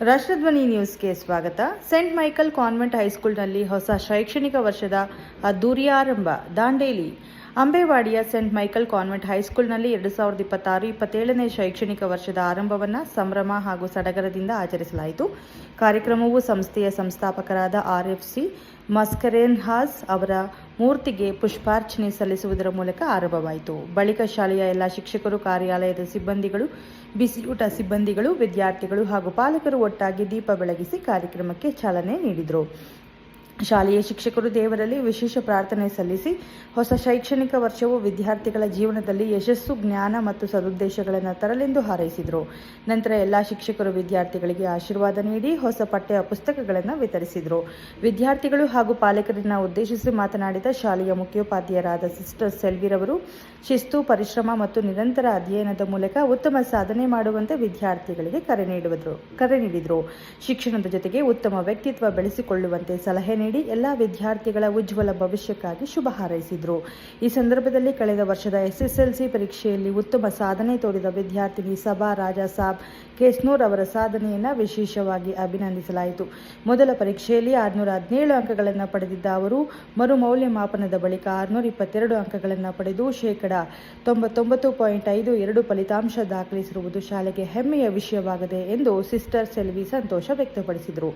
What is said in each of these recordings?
ರಾಷ್ಟ್ರಧ್ವನಿ ನ್ಯೂಸ್ಗೆ ಸ್ವಾಗತ. Scent Michael convent ಹೈಸ್ಕೂಲ್ನಲ್ಲಿ ಹೊಸ ಶೈಕ್ಷಣಿಕ ವರ್ಷದ ಅದ್ದೂರಿ ಆರಂಭ. ದಾಂಡೇಲಿ ಅಂಬೇವಾಡಿಯ ಸೆಂಟ್ ಮೈಕಲ್ ಕಾನ್ವೆಂಟ್ ಹೈಸ್ಕೂಲ್ನಲ್ಲಿ 2026-27ನೇ ಶೈಕ್ಷಣಿಕ ವರ್ಷದ ಆರಂಭವನ್ನು ಸಂಭ್ರಮ ಹಾಗೂ ಸಡಗರದಿಂದ ಆಚರಿಸಲಾಯಿತು. ಕಾರ್ಯಕ್ರಮವು ಸಂಸ್ಥೆಯ ಸಂಸ್ಥಾಪಕರಾದ RFC ಮಸ್ಕರೇನ್ಹಾಸ್ ಅವರ ಮೂರ್ತಿಗೆ ಪುಷ್ಪಾರ್ಚನೆ ಸಲ್ಲಿಸುವುದರ ಮೂಲಕ ಆರಂಭವಾಯಿತು. ಬಳಿಕ ಶಾಲೆಯ ಎಲ್ಲ ಶಿಕ್ಷಕರು, ಕಾರ್ಯಾಲಯದ ಸಿಬ್ಬಂದಿಗಳು, ಬಿಸಿಯೂಟ ಸಿಬ್ಬಂದಿಗಳು, ವಿದ್ಯಾರ್ಥಿಗಳು ಹಾಗೂ ಪಾಲಕರು ಒಟ್ಟಾಗಿ ದೀಪ ಬೆಳಗಿಸಿ ಕಾರ್ಯಕ್ರಮಕ್ಕೆ ಚಾಲನೆ ನೀಡಿದರು. ಶಾಲೆಯ ಶಿಕ್ಷಕರು ದೇವರಲ್ಲಿ ವಿಶೇಷ ಪ್ರಾರ್ಥನೆ ಸಲ್ಲಿಸಿ ಹೊಸ ಶೈಕ್ಷಣಿಕ ವರ್ಷವು ವಿದ್ಯಾರ್ಥಿಗಳ ಜೀವನದಲ್ಲಿ ಯಶಸ್ಸು, ಜ್ಞಾನ ಮತ್ತು ಸದುದ್ದೇಶಗಳನ್ನು ತರಲೆಂದು ಹಾರೈಸಿದರು. ನಂತರ ಎಲ್ಲ ಶಿಕ್ಷಕರು ವಿದ್ಯಾರ್ಥಿಗಳಿಗೆ ಆಶೀರ್ವಾದ ನೀಡಿ ಹೊಸ ಪಠ್ಯ ಪುಸ್ತಕಗಳನ್ನು ವಿತರಿಸಿದರು. ವಿದ್ಯಾರ್ಥಿಗಳು ಹಾಗೂ ಪಾಲಕರನ್ನು ಉದ್ದೇಶಿಸಿ ಮಾತನಾಡಿದ ಶಾಲೆಯ ಮುಖ್ಯೋಪಾಧ್ಯಾಯರಾದ ಸಿಸ್ಟರ್ ಸೆಲ್ವಿರವರು, ಶಿಸ್ತು, ಪರಿಶ್ರಮ ಮತ್ತು ನಿರಂತರ ಅಧ್ಯಯನದ ಮೂಲಕ ಉತ್ತಮ ಸಾಧನೆ ಮಾಡುವಂತೆ ವಿದ್ಯಾರ್ಥಿಗಳಿಗೆ ಕರೆ ನೀಡಿದರು. ಶಿಕ್ಷಣದ ಜೊತೆಗೆ ಉತ್ತಮ ವ್ಯಕ್ತಿತ್ವ ಬೆಳೆಸಿಕೊಳ್ಳುವಂತೆ ಸಲಹೆ ನೀಡಿ ಎಲ್ಲ ವಿದ್ಯಾರ್ಥಿಗಳ ಉಜ್ವಲ ಭವಿಷ್ಯಕ್ಕಾಗಿ ಶುಭ ಹಾರೈಸಿದರು. ಈ ಸಂದರ್ಭದಲ್ಲಿ ಕಳೆದ ವರ್ಷದ SSLC ಪರೀಕ್ಷೆಯಲ್ಲಿ ಉತ್ತಮ ಸಾಧನೆ ತೋರಿದ ವಿದ್ಯಾರ್ಥಿನಿ ಸಬಾ ರಾಜಾ ಸಾಬ್ ಕೇಸ್ನೂರ್ ಅವರ ಸಾಧನೆಯನ್ನು ವಿಶೇಷವಾಗಿ ಅಭಿನಂದಿಸಲಾಯಿತು. ಮೊದಲ ಪರೀಕ್ಷೆಯಲ್ಲಿ 617 ಅಂಕಗಳನ್ನು ಪಡೆದಿದ್ದ ಅವರು ಮರುಮೌಲ್ಯಮಾಪನದ ಬಳಿಕ 622 ಅಂಕಗಳನ್ನು ಪಡೆದು 99.52% ಫಲಿತಾಂಶ ದಾಖಲಿಸಿರುವುದು ಶಾಲೆಗೆ ಹೆಮ್ಮೆಯ ವಿಷಯವಾಗಿದೆ ಎಂದು ಸಿಸ್ಟರ್ ಸೆಲ್ವಿ ಸಂತೋಷ ವ್ಯಕ್ತಪಡಿಸಿದರು.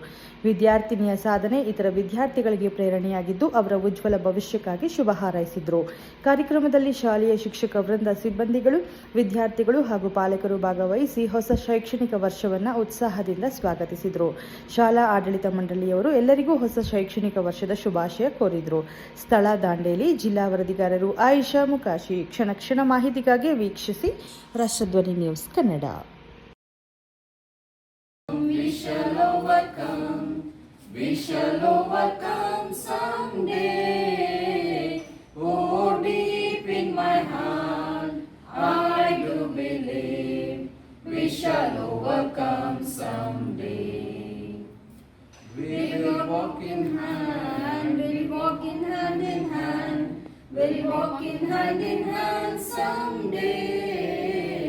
ವಿದ್ಯಾರ್ಥಿನಿಯ ಸಾಧನೆ ಇತರ ವಿದ್ಯಾರ್ಥಿಗಳಿಗೆ ಪ್ರೇರಣೆಯಾಗಿದ್ದು ಅವರ ಉಜ್ವಲ ಭವಿಷ್ಯಕ್ಕಾಗಿ ಶುಭ ಹಾರೈಸಿದರು. ಕಾರ್ಯಕ್ರಮದಲ್ಲಿ ಶಾಲೆಯ ಶಿಕ್ಷಕ ವೃಂದ, ಸಿಬ್ಬಂದಿಗಳು, ವಿದ್ಯಾರ್ಥಿಗಳು ಹಾಗೂ ಪಾಲಕರು ಭಾಗವಹಿಸಿ ಹೊಸ ಶೈಕ್ಷಣಿಕ ವರ್ಷವನ್ನು ಉತ್ಸಾಹದಿಂದ ಸ್ವಾಗತಿಸಿದರು. ಶಾಲಾ ಆಡಳಿತ ಮಂಡಳಿಯವರು ಎಲ್ಲರಿಗೂ ಹೊಸ ಶೈಕ್ಷಣಿಕ ವರ್ಷದ ಶುಭಾಶಯ ಕೋರಿದರು. ಸ್ಥಳ ದಾಂಡೇಲಿ. ಜಿಲ್ಲಾ ವರದಿಗಾರರು ಆಯಿಷಾ ಮುಕಾಶಿ. ಕ್ಷಣ ಕ್ಷಣ ಮಾಹಿತಿಗಾಗಿ ವೀಕ್ಷಿಸಿ Rashtradhwani news Kannada. We shall overcome someday. Oh, deep in my heart, I do believe we shall overcome someday. We will walk in hand, we'll walk in hand in hand, we'll walk in hand someday.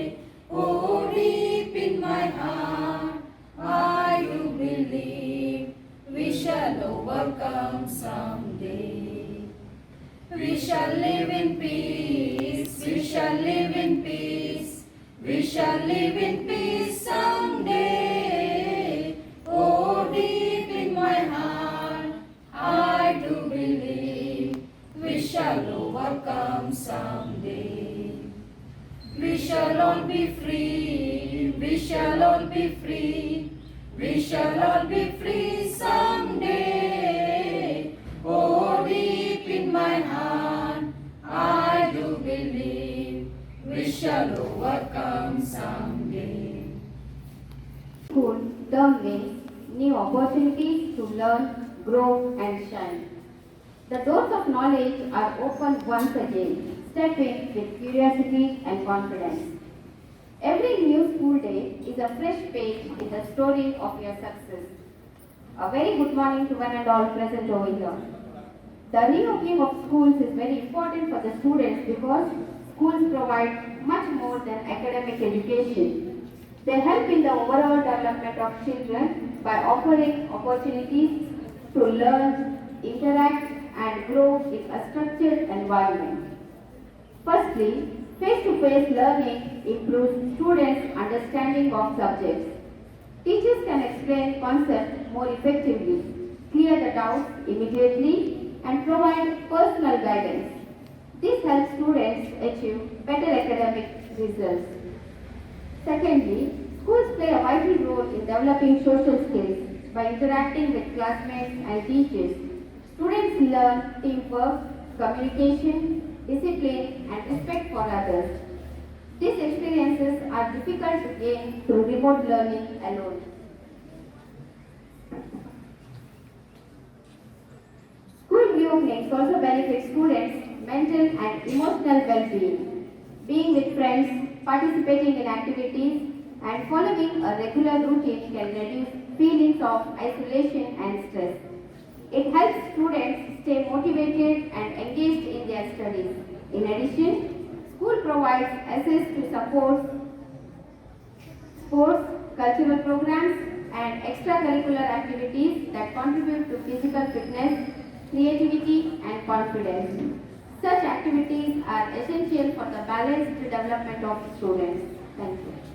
Oh, deep in my heart, I do believe we shall overcome someday. We shall live in peace, we shall live in peace, we shall live in peace someday. Oh, deep in my heart, I do believe we shall overcome someday. We shall all be free, we shall all be free, we shall all be free someday. Oh, deep in my heart, I do believe we shall overcome someday. School term means new opportunities to learn, grow and shine. The doors of knowledge are opened once again. Step in with curiosity and confidence. Every new school day is a fresh page in the story of your success. A very good morning to one and all present over here. The reopening of schools is very important for the students because schools provide much more than academic education. They help in the overall development of children by offering opportunities to learn, interact and grow in a structured environment. Firstly, face-to-face learning improves students' understanding of subjects. Teachers can explain concepts more effectively, clear the doubts immediately, and provide personal guidance. This helps students achieve better academic results. Secondly, schools play a vital role in developing social skills by interacting with classmates and teachers. Students learn teamwork, communication, discipline and respect for others. These experiences are difficult to gain through remote learning alone. School reopenings also benefit students' mental and emotional well-being. Being with friends, participating in activities and following a regular routine can reduce feelings of isolation and stress. It helps students stay motivated and engaged in their studies. In addition, school provides access to support, sports, cultural programs and extracurricular activities that contribute to physical fitness, creativity, and confidence. Such activities are essential for the balanced development of students. Thank you.